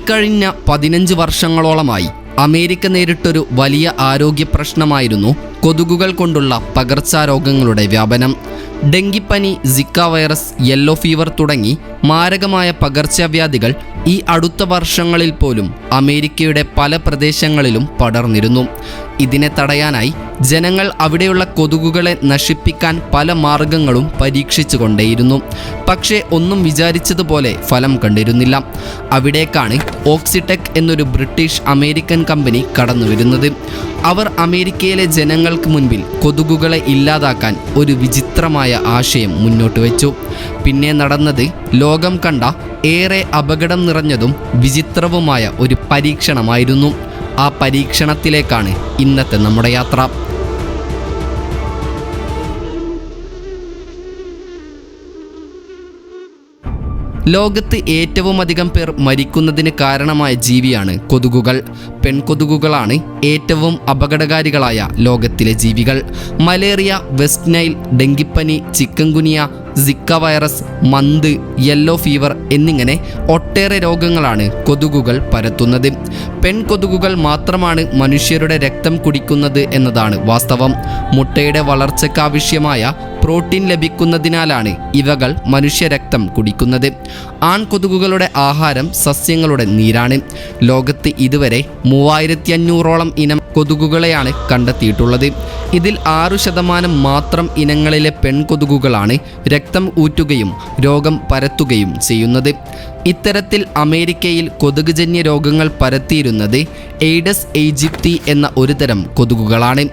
ഇക്കഴിഞ്ഞ 15 വർഷങ്ങളോളമായി അമേരിക്ക നേരിട്ടൊരു വലിയ ആരോഗ്യ പ്രശ്നമായിരുന്നു കൊതുകുകൾ കൊണ്ടുള്ള പകർച്ചാരോഗങ്ങളുടെ വ്യാപനം. ഡെങ്കിപ്പനി, സിക്ക വൈറസ്, യെല്ലോ ഫീവർ തുടങ്ങി മാരകമായ പകർച്ചവ്യാധികൾ ഈ അടുത്ത വർഷങ്ങളിൽ പോലും അമേരിക്കയുടെ പല പ്രദേശങ്ങളിലും പടർന്നിരുന്നു. ഇതിനെ തടയാനായി ജനങ്ങൾ അവിടെയുള്ള കൊതുകുകളെ നശിപ്പിക്കാൻ പല മാർഗങ്ങളും പരീക്ഷിച്ചു കൊണ്ടേയിരുന്നു. പക്ഷേ ഒന്നും വിചാരിച്ചതുപോലെ ഫലം കണ്ടിരുന്നില്ല. അവിടേക്കാണ് ഓക്സിടെക് എന്നൊരു ബ്രിട്ടീഷ് അമേരിക്കൻ കമ്പനി കടന്നുവരുന്നത്. അവർ അമേരിക്കയിലെ ജനങ്ങൾക്ക് മുൻപിൽ കൊതുകുകളെ ഇല്ലാതാക്കാൻ ഒരു വിചിത്രമായ ആശയം മുന്നോട്ട് വെച്ചു. പിന്നെ നടന്നത് ലോകം കണ്ട ഏറെ അപകടം നിറഞ്ഞതും വിചിത്രവുമായ ഒരു പരീക്ഷണമായിരുന്നു. ആ പരീക്ഷണത്തിലേക്കാണ് ഇന്നത്തെ നമ്മുടെ യാത്ര. ലോകത്ത് ഏറ്റവുമധികം പേർ മരിക്കുന്നതിന് കാരണമായ ജീവിയാണ് കൊതുകുകൾ. പെൺകൊതുകുകളാണ് ഏറ്റവും അപകടകാരികളായ ലോകത്തിലെ ജീവികൾ. മലേറിയ, വെസ്റ്റ് നൈൽ, ഡെങ്കിപ്പനി, ചിക്കൻഗുനിയ, സിക്ക വൈറസ്, മന്ത്, യെല്ലോ ഫീവർ എന്നിങ്ങനെ ഒട്ടേറെ രോഗങ്ങളാണ് കൊതുകുകൾ പരത്തുന്നത്. പെൺകൊതുകുകൾ മാത്രമാണ് മനുഷ്യരുടെ രക്തം കുടിക്കുന്നത് എന്നതാണ് വാസ്തവം. മുട്ടയുടെ വളർച്ചയ്ക്കാവശ്യമായ പ്രോട്ടീൻ ലഭിക്കുന്നതിനാലാണ് ഇവകൾ മനുഷ്യരക്തം കുടിക്കുന്നത്. ആൺകൊതുകുകളുടെ ആഹാരം സസ്യങ്ങളുടെ നീരാണ്. ലോകത്ത് ഇതുവരെ 3500ഓളം ഇനം കൊതുകുകളെയാണ് കണ്ടെത്തിയിട്ടുള്ളത്. ഇതിൽ 6% മാത്രം ഇനങ്ങളിലെ പെൺകൊതുകുകളാണ് രക്തം ഊറ്റുകയും രോഗം പരത്തുകയും ചെയ്യുന്നത്. ഇത്തരത്തിൽ അമേരിക്കയിൽ കൊതുകുജന്യ രോഗങ്ങൾ പരത്തിയിരുന്നത് എയ്ഡസ് ഈജിപ്തി എന്ന ഒരു തരം കൊതുകുകളാണ്.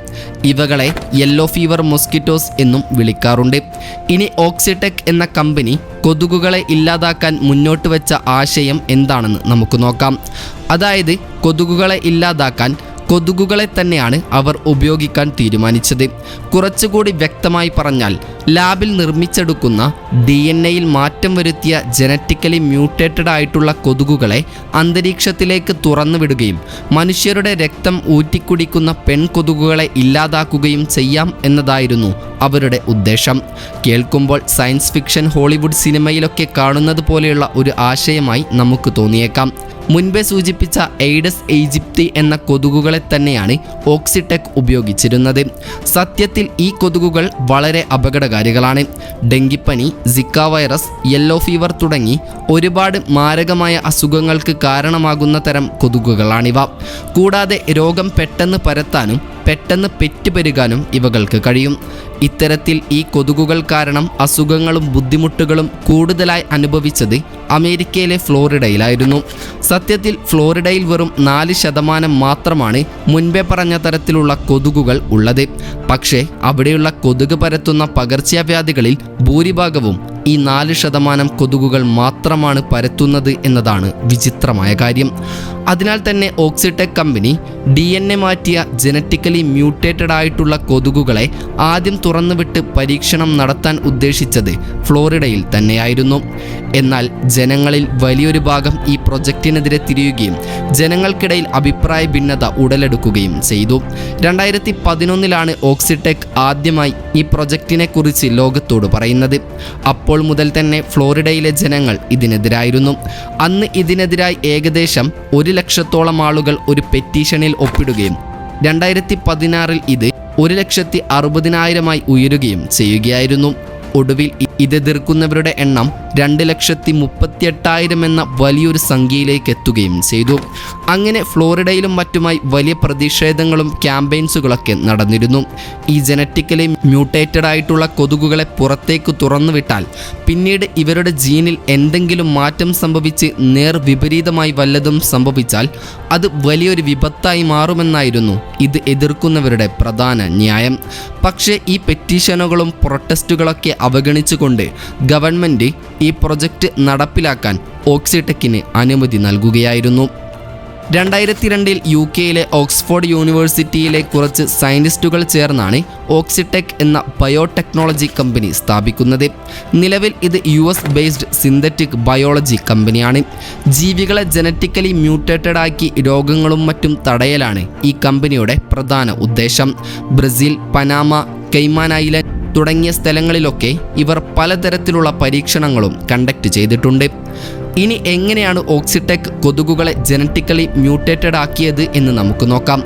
ഇവകളെ യെല്ലോ ഫീവർ മോസ്കിറ്റോസ് എന്നും വിളിക്കാറുണ്ട്. ഇനി ഓക്സിടെക് എന്ന കമ്പനി കൊതുകുകളെ ഇല്ലാതാക്കാൻ മുന്നോട്ട് വെച്ച ആശയം എന്താണെന്ന് നമുക്ക് നോക്കാം. അതായത് കൊതുകുകളെ ഇല്ലാതാക്കാൻ കൊതുകുകളെ തന്നെയാണ് അവർ ഉപയോഗിക്കാൻ തീരുമാനിച്ചത്. കുറച്ചുകൂടി വ്യക്തമായി പറഞ്ഞാൽ, ലാബിൽ നിർമ്മിച്ചെടുക്കുന്ന DNA-യിൽ മാറ്റം വരുത്തിയ ജനറ്റിക്കലി മ്യൂട്ടേറ്റഡ് ആയിട്ടുള്ള കൊതുകുകളെ അന്തരീക്ഷത്തിലേക്ക് തുറന്നുവിടുകയും മനുഷ്യരുടെ രക്തം ഊറ്റിക്കുടിക്കുന്ന പെൺകൊതുകുകളെ ഇല്ലാതാക്കുകയും ചെയ്യാം എന്നതായിരുന്നു അവരുടെ ഉദ്ദേശം. കേൾക്കുമ്പോൾ സയൻസ് ഫിക്ഷൻ ഹോളിവുഡ് സിനിമയിലൊക്കെ കാണുന്നത് പോലെയുള്ള ഒരു ആശയമായി നമുക്ക് തോന്നിയേക്കാം. മുൻപേ സൂചിപ്പിച്ച എയ്ഡസ് ഈജിപ്തി എന്ന കൊതുകുകളെ തന്നെയാണ് ഓക്സിടെക് ഉപയോഗിച്ചിരുന്നത്. സത്യത്തിൽ ഈ കൊതുകുകൾ വളരെ അപകടകാരികളാണ്. ഡെങ്കിപ്പനി, സിക്ക വൈറസ്, യെല്ലോ ഫീവർ തുടങ്ങി ഒരുപാട് മാരകമായ അസുഖങ്ങൾക്ക് കാരണമാകുന്ന തരം കൊതുകുകളാണിവ. കൂടാതെ രോഗം പെട്ടെന്ന് പരത്താനും പെട്ടെന്ന് പെറ്റുപെരുകാനും ഇവകൾക്ക് കഴിയും. ഇത്തരത്തിൽ ഈ കൊതുകുകൾ കാരണം അസുഖങ്ങളും ബുദ്ധിമുട്ടുകളും കൂടുതലായി അനുഭവിച്ചത് അമേരിക്കയിലെ ഫ്ലോറിഡയിലായിരുന്നു. സത്യത്തിൽ ഫ്ലോറിഡയിൽ വെറും 4% മാത്രമാണ് മുൻപേ പറഞ്ഞ തരത്തിലുള്ള കൊതുകുകൾ ഉള്ളത്. പക്ഷേ അവിടെയുള്ള കൊതുക് പരത്തുന്ന പകർച്ചവ്യാധികളിൽ ഭൂരിഭാഗവും ഈ 4% കൊതുകുകൾ മാത്രമാണ് പരത്തുന്നത് എന്നതാണ് വിചിത്രമായ കാര്യം. അതിനാൽ തന്നെ ഓക്സിടെക് കമ്പനി DNA മാറ്റിയ ജനറ്റിക്കലി മ്യൂട്ടേറ്റഡ് ആയിട്ടുള്ള കൊതുകുകളെ ആദ്യം തുറന്നുവിട്ട് പരീക്ഷണം നടത്താൻ ഉദ്ദേശിച്ചത് ഫ്ലോറിഡയിൽ തന്നെയായിരുന്നു. എന്നാൽ ജനങ്ങളിൽ വലിയൊരു ഭാഗം ഈ പ്രൊജക്റ്റിനെതിരെ തിരിയുകയും ജനങ്ങൾക്കിടയിൽ അഭിപ്രായ ഭിന്നത ഉടലെടുക്കുകയും ചെയ്തു. 2011 ഓക്സിടെക് ആദ്യമായി ഈ പ്രൊജക്റ്റിനെ കുറിച്ച് ലോകത്തോട് പറയുന്നത്. അപ്പോൾ മുതൽ തന്നെ ഫ്ലോറിഡയിലെ ജനങ്ങൾ ഇതിനെതിരായിരുന്നു. അന്ന് ഇതിനെതിരായി ഏകദേശം 100,000-ഓളം ആളുകൾ ഒരു പെറ്റീഷനിൽ ഒപ്പിടുകയും 2016 ഇത് 1,60,000 ഉയരുകയും ചെയ്യുകയായിരുന്നു. ഒടുവിൽ ഇതെതിർക്കുന്നവരുടെ എണ്ണം 2,38,000 എന്ന വലിയൊരു സംഖ്യയിലേക്ക് എത്തുകയും ചെയ്തു. അങ്ങനെ ഫ്ലോറിഡയിലും മറ്റുമായി വലിയ പ്രതിഷേധങ്ങളും ക്യാമ്പയിൻസുകളൊക്കെ നടന്നിരുന്നു. ഈ ജനറ്റിക്കലി മ്യൂട്ടേറ്റഡ് ആയിട്ടുള്ള കൊതുകുകളെ പുറത്തേക്ക് തുറന്നുവിട്ടാൽ പിന്നീട് ഇവരുടെ ജീനിൽ എന്തെങ്കിലും മാറ്റം സംഭവിച്ച് വിപരീതമായി വല്ലതും സംഭവിച്ചാൽ അത് വലിയൊരു വിപത്തായി മാറുമെന്നായിരുന്നു ഇത് എതിർക്കുന്നവരുടെ പ്രധാന ന്യായം. പക്ഷേ ഈ പെറ്റീഷനുകളും പ്രൊട്ടസ്റ്റുകളൊക്കെ അവഗണിച്ചുകൊണ്ട് ഗവൺമെൻറ് ഈ പ്രൊജക്റ്റ് നടപ്പിലാക്കാൻ ഓക്സിടെക്കിന് അനുമതി നൽകുകയായിരുന്നു. 2002 UK-യിലെ ഓക്സ്ഫോർഡ് യൂണിവേഴ്സിറ്റിയിലെ കുറച്ച് സയൻറ്റിസ്റ്റുകൾ ചേർന്നാണ് ഓക്സിടെക് എന്ന ബയോടെക്നോളജി കമ്പനി സ്ഥാപിക്കുന്നത്. നിലവിൽ ഇത് US ബേസ്ഡ് സിന്തറ്റിക് ബയോളജി കമ്പനിയാണ്. ജീവികളെ ജനറ്റിക്കലി മ്യൂട്ടേറ്റഡ് ആക്കി രോഗങ്ങളും മറ്റും തടയലാണ് ഈ കമ്പനിയുടെ പ്രധാന ഉദ്ദേശം. ബ്രസീൽ, പനാമ, കൈമാൻ ഐലൻഡ് തുടങ്ങിയ സ്ഥലങ്ങളിലൊക്കെ ഇവർ പലതരത്തിലുള്ള പരീക്ഷണങ്ങളും കണ്ടക്ട് ചെയ്തിട്ടുണ്ട്. ഇനി എങ്ങനെയാണ് ഓക്സിടെക് കൊതുകുകളെ ജനറ്റിക്കലി മ്യൂട്ടേറ്റഡ് ആക്കിയത് എന്ന് നമുക്ക് നോക്കാം.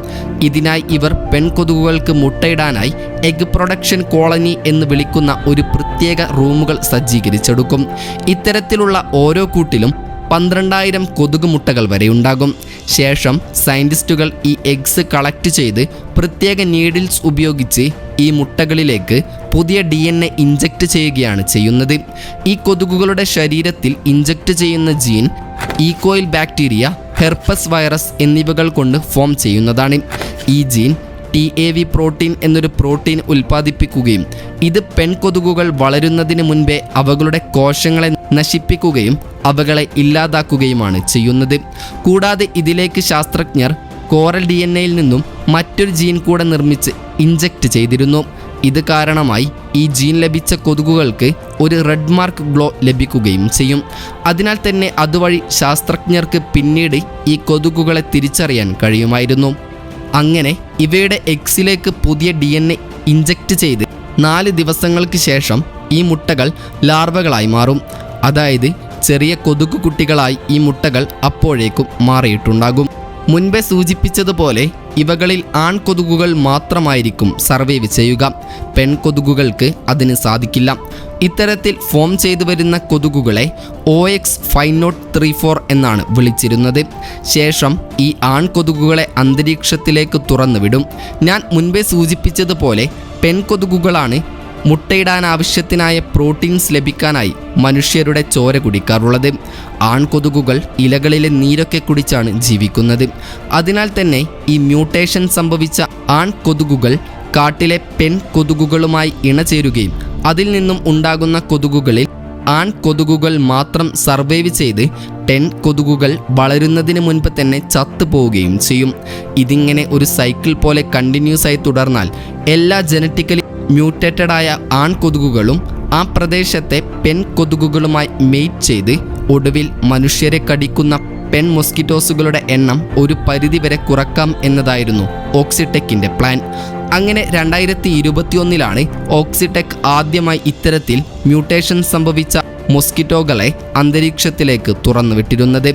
ഇതിനായി ഇവർ പെൺകൊതുകുകൾക്ക് മുട്ടയിടാനായി എഗ് പ്രൊഡക്ഷൻ കോളനി എന്ന് വിളിക്കുന്ന ഒരു പ്രത്യേക റൂമുകൾ സജ്ജീകരിച്ചെടുക്കും. ഇത്തരത്തിലുള്ള ഓരോ കൂട്ടിലും 12,000 കൊതുക് മുട്ടകൾ വരെ ഉണ്ടാകും. ശേഷം സയൻറ്റിസ്റ്റുകൾ ഈ എഗ്സ് കളക്ട് ചെയ്ത് പ്രത്യേക നീഡിൽസ് ഉപയോഗിച്ച് ഈ മുട്ടകളിലേക്ക് പുതിയ DNA ഇഞ്ചക്റ്റ് ചെയ്യുകയാണ് ചെയ്യുന്നത്. ഈ കൊതുകുകളുടെ ശരീരത്തിൽ ഇഞ്ചക്റ്റ് ചെയ്യുന്ന ജീൻ ഈക്കോയിൽ ബാക്ടീരിയ, ഹെർപ്പസ് വൈറസ് എന്നിവകൾ കൊണ്ട് ഫോം ചെയ്യുന്നതാണ്. ഈ ജീൻ TAV പ്രോട്ടീൻ എന്നൊരു പ്രോട്ടീൻ ഉൽപ്പാദിപ്പിക്കുകയും ഇത് പെൺകൊതുകുകൾ വളരുന്നതിന് മുൻപേ അവകളുടെ കോശങ്ങളെ നശിപ്പിക്കുകയും അവകളെ ഇല്ലാതാക്കുകയുമാണ് ചെയ്യുന്നത്. കൂടാതെ ഇതിലേക്ക് ശാസ്ത്രജ്ഞർ കോറൽ DNAയിൽ നിന്നും മറ്റൊരു ജീൻ കൂടെ നിർമ്മിച്ച് ഇഞ്ചക്റ്റ് ചെയ്തിരുന്നു. ഇത് കാരണമായി ഈ ജീൻ ലഭിച്ച കൊതുകുകൾക്ക് ഒരു റെഡ് മാർക്ക് ഗ്ലോ ലഭിക്കുകയും ചെയ്യും. അതിനാൽ തന്നെ അതുവഴി ശാസ്ത്രജ്ഞർക്ക് പിന്നീട് ഈ കൊതുകുകളെ തിരിച്ചറിയാൻ കഴിയുമായിരുന്നു. അങ്ങനെ ഇവയുടെ എഗ്സിലേക്ക് പുതിയ DNA ഇഞ്ചക്റ്റ് ചെയ്ത് 4 ദിവസങ്ങൾക്ക് ശേഷം ഈ മുട്ടകൾ ലാർവകളായി മാറും. അതായത് ചെറിയ കൊതുകു കുട്ടികളായി ഈ മുട്ടകൾ അപ്പോഴേക്കും മാറിയിട്ടുണ്ടാകും. മുൻപേ സൂചിപ്പിച്ചതുപോലെ ഇവകളിൽ ആൺകൊതുകുകൾ മാത്രമായിരിക്കും സർവൈവ് ചെയ്യുക. പെൺകൊതുകുകൾക്ക് അതിന് സാധിക്കില്ല. ഇത്തരത്തിൽ ഫോം ചെയ്തു വരുന്ന കൊതുകുകളെ OX5034 എന്നാണ് വിളിച്ചിരുന്നത്. ശേഷം ഈ ആൺകൊതുകുകളെ അന്തരീക്ഷത്തിലേക്ക് തുറന്നുവിടും. ഞാൻ മുൻപേ സൂചിപ്പിച്ചതുപോലെ പെൺകൊതുകുകളാണ് മുട്ടയിടാനാവശ്യത്തിനായ പ്രോട്ടീൻസ് ലഭിക്കാനായി മനുഷ്യരുടെ ചോര കുടിക്കാറുള്ളത്. ആൺകൊതുകുകൾ ഇലകളിലെ നീരൊക്കെ കുടിച്ചാണ് ജീവിക്കുന്നത്. അതിനാൽ തന്നെ ഈ മ്യൂട്ടേഷൻ സംഭവിച്ച ആൺകൊതുകുകൾ കാട്ടിലെ പെൺകൊതുകുകളുമായി ഇണചേരുകയും അതിൽ നിന്നും ഉണ്ടാകുന്ന കൊതുകുകളിൽ ആൺകൊതുകുകൾ മാത്രം സർവൈവ് ചെയ്ത് പെൺകൊതുകുകൾ വളരുന്നതിന് മുൻപ് തന്നെ ചത്തുപോവുകയും ചെയ്യും. ഇതിങ്ങനെ ഒരു സൈക്കിൾ പോലെ കണ്ടിന്യൂസ് ആയി തുടർന്നാൽ എല്ലാ ജനറ്റിക്കലി മ്യൂട്ടേറ്റഡായ ആൺകൊതുകുകളും ആ പ്രദേശത്തെ പെൺകൊതുകുകളുമായി മെയ്റ്റ് ചെയ്ത് ഒടുവിൽ മനുഷ്യരെ കടിക്കുന്ന പെൺ മൊസ്കിറ്റോസുകളുടെ എണ്ണം ഒരു പരിധിവരെ കുറക്കാം എന്നതായിരുന്നു ഓക്സിടെക്കിൻ്റെ പ്ലാൻ. അങ്ങനെ 2021 ഓക്സിടെക് ആദ്യമായി ഇത്തരത്തിൽ മ്യൂട്ടേഷൻ സംഭവിച്ച മൊസ്കിറ്റോകളെ അന്തരീക്ഷത്തിലേക്ക് തുറന്നുവിട്ടിരുന്നത്.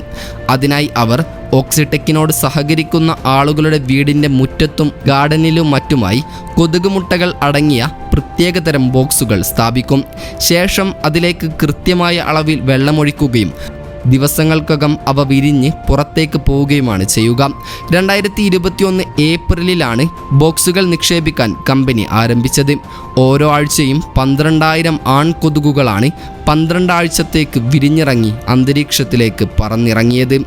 അതിനായി അവർ ഓക്സിടെക്കിനോട് സഹകരിക്കുന്ന ആളുകളുടെ വീടിൻ്റെ മുറ്റത്തും ഗാർഡനിലും മറ്റുമായി കൊതുക് മുട്ടകൾ അടങ്ങിയ പ്രത്യേകതരം ബോക്സുകൾ സ്ഥാപിക്കും. ശേഷം അതിലേക്ക് കൃത്യമായ അളവിൽ വെള്ളമൊഴിക്കുകയും ദിവസങ്ങൾക്കകം അവ വിരിഞ്ഞ് പുറത്തേക്ക് പോവുകയുമാണ് ചെയ്യുക. 2021 ഏപ്രിലിലാണ് ബോക്സുകൾ നിക്ഷേപിക്കാൻ കമ്പനി ആരംഭിച്ചത്. ഓരോ ആഴ്ചയും 12,000 ആൺകൊതുകുകളാണ് 12 ആഴ്ചത്തേക്ക് വിരിഞ്ഞിറങ്ങി അന്തരീക്ഷത്തിലേക്ക് പറന്നിറങ്ങിയത്.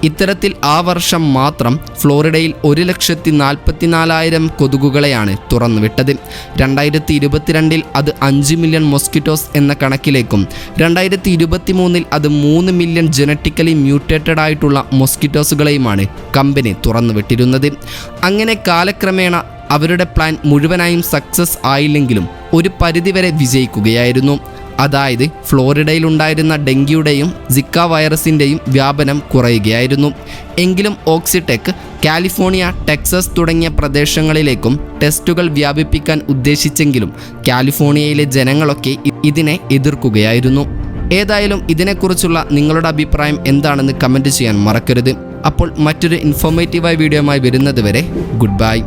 ഇത്തരത്തിൽ ആ വർഷം മാത്രം ഫ്ലോറിഡയിൽ 1,44,000 കൊതുകുകളെയാണ് തുറന്നുവിട്ടത്. 2022 അത് 5 മില്യൺ മൊസ്കിറ്റോസ് എന്ന കണക്കിലേക്കും 2023 അത് 3 മില്യൺ ജനറ്റിക്കലി മ്യൂട്ടേറ്റഡ് ആയിട്ടുള്ള മൊസ്കിറ്റോസുകളെയുമാണ് കമ്പനി തുറന്നുവിട്ടിരുന്നത്. അങ്ങനെ കാലക്രമേണ അവരുടെ പ്ലാൻ മുഴുവനായും സക്സസ് ആയില്ലെങ്കിലും ഒരു പരിധിവരെ വിജയിക്കുകയായിരുന്നു. അതായത് ഫ്ലോറിഡയിലുണ്ടായിരുന്ന ഡെങ്കിയുടെയും സിക്ക വൈറസിൻ്റെയും വ്യാപനം കുറയുകയായിരുന്നു. എങ്കിലും ഓക്സിടെക് കാലിഫോർണിയ, ടെക്സസ് തുടങ്ങിയ പ്രദേശങ്ങളിലേക്കും ടെസ്റ്റുകൾ വ്യാപിപ്പിക്കാൻ ഉദ്ദേശിച്ചെങ്കിലും കാലിഫോർണിയയിലെ ജനങ്ങളൊക്കെ ഇതിനെ എതിർക്കുകയായിരുന്നു. ഏതായാലും ഇതിനെക്കുറിച്ചുള്ള നിങ്ങളുടെ അഭിപ്രായം എന്താണെന്ന് കമൻറ്റ് ചെയ്യാൻ മറക്കരുത്. അപ്പോൾ മറ്റൊരു ഇൻഫോർമേറ്റീവായ വീഡിയോയുമായി വരുന്നത് വരെ ഗുഡ് ബൈ.